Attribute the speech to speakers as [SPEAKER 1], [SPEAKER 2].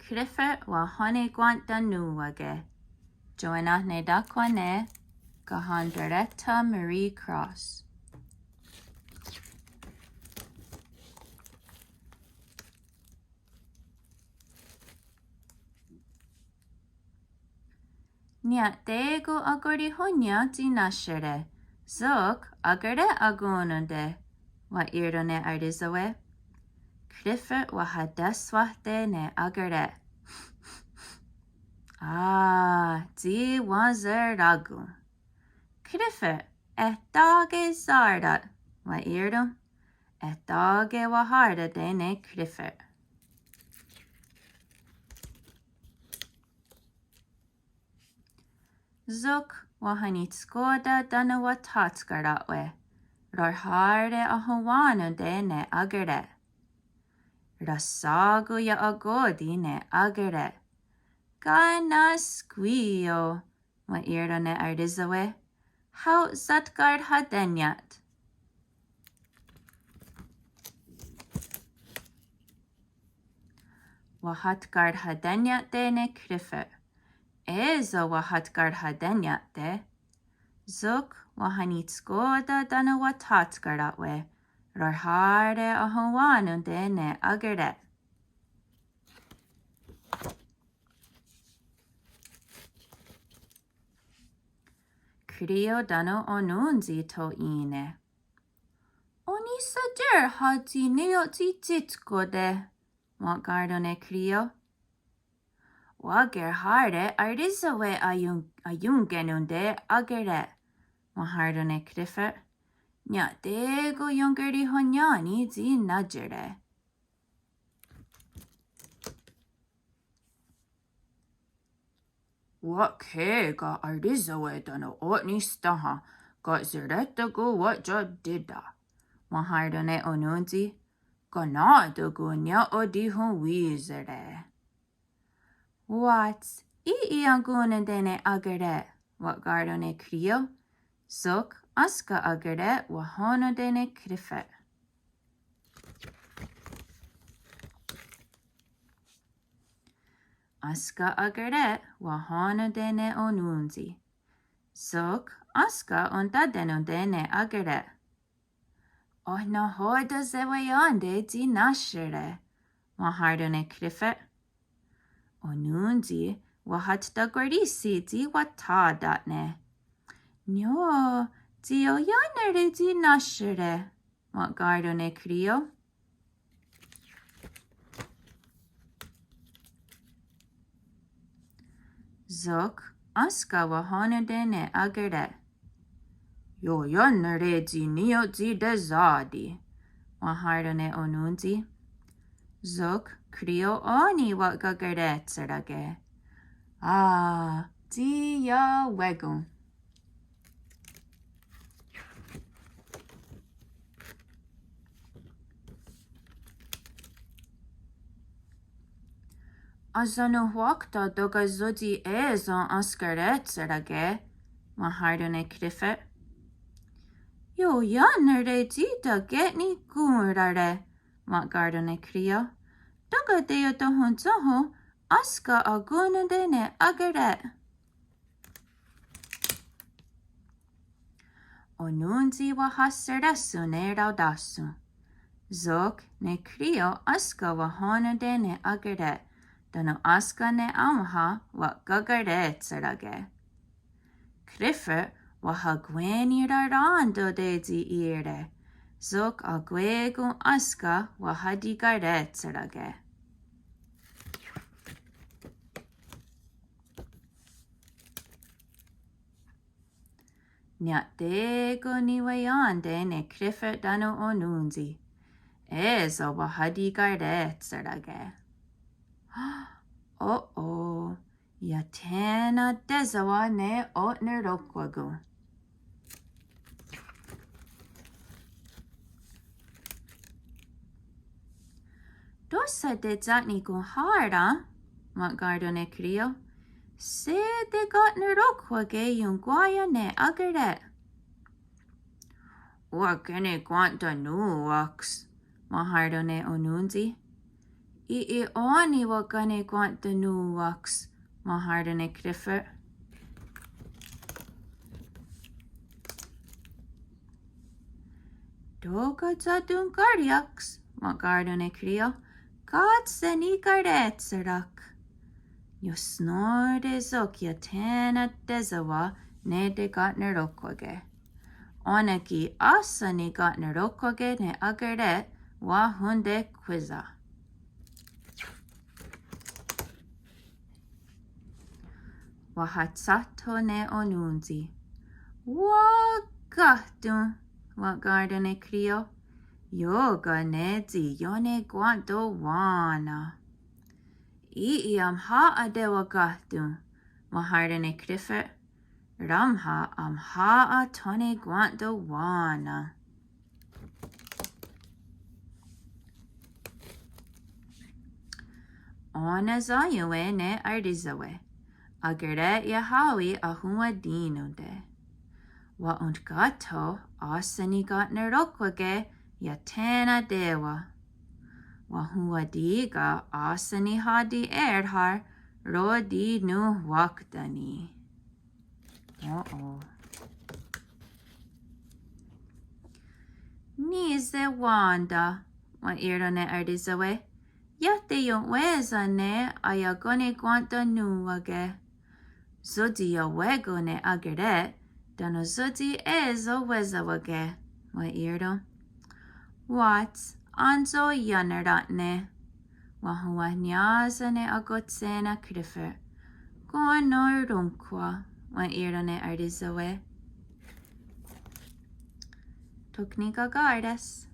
[SPEAKER 1] Clifford Wahonekwen'tanòn. Joanna ne dakwane Kahentoréhtha Marie Cross. Nya tego agori honya tinashere. Zok agare agunonde. Wa irdone ardizawe. Kríwhet Wahonekwen'tanòn ne agare. Di wazeragu. Clifford, dage zardat. Wa irdum? Dage waharda dene Clifford. Zuk wahanitskoda dana watatskaratwe. Rarharde ahawano dene agare. Rasagu ya agodi ne agare. Gana squio. Wa irdone ardizawe. How zatgard hadenyat. Wahatgard hadenyat dene Clifford. Ezo wahatgard hadenyat de. Zuk wahanitskoda dana watatskaratwe. Rarharde ahawano dene agare. Krio dano onunzi to ine. Oni sajer hati neoti titkode. Wagardone krio. Wager harde ardizawe ayungenunde agere. Wahardone Clifford. Nya dego yungeri honyani zi najere. What ga ardizawe dano otni staha. Got zereta go what dida. Wahardone onunzi. Ganado go nya odihon wizere. What? Angunendene agere. What gardone krio? Zok aska agere wahonodene Clifford. Aska agere wahonodene onunzi. Zok aska ontadenodene agere. Ohna hoda zewayande di nashere. Wahardone Clifford. Onunzi wahat da gordisi di watadatne. Nyo, di oyanere di nashere. What gardone krio? Zok aska wahonodene agere. Yo yanere di nio di dezadi. Wahardone onunzi. Zok krio oni wat gagare tsarage. Di ya wegun. Azano wakta doga zodi ezon askare tsarage. Wahardone Clifford. Yo yanere dita getni gurare. Wagardone krio. Doga deo tohonzoho aska agunodene agare. Onunzi wahaseresu ne raudasu. Zok ne krio aska wahonodene agare. Dano aska ne amha wa gagare tsarage. Clifford wahagweni rarando de zi ire. Zok agwegu aska wahadigare tsarage. Nyatego niwayande ne Clifford dano onunzi. Ezo wahadigare tsarage. Yatena dezawa ne otnerokwagu. Dosa de zatni guharda, Wagardone krio. Se de gotnerokwage yunguaya ne agare. Wakene quanta nuwax, Wahardone onunzi. I oni wa Kanien'kéha wax, ma harden Clifford. Doga zadun gardiax, ma garden Crio. God seni gardetzerak. Jo snor de zokja tena dezawa ne de gatner okwage. Onaki asani gatner okwage ne agare wa hunde quiza. Wahatsato ne onunzi. Wagatun, wa garden Crio. Yoga nezi yone guanto wana. Iam ha adewa gatun, ma harden Clifford. Ramha am ha a tone guanto wana. Ona zayue ne ardizawe. Agere yahawi ahua dinunde. Wa und gato asani gatner okwage yatena dewa. Wahua diga asani hadi erdhar rodi nu waktani. Nize wanda, wa irdone ardizawe. Yate yon weza ne ayagone guanta nuwage. Zodi ya wego ne agere, dano zodi ezo weza wage, wa irdo. Wat anzo yaneratne, wahua nyaza ne agotsena Clifford. Gono runkwa, wa irdo ne ardizawe. Tuknika gardes.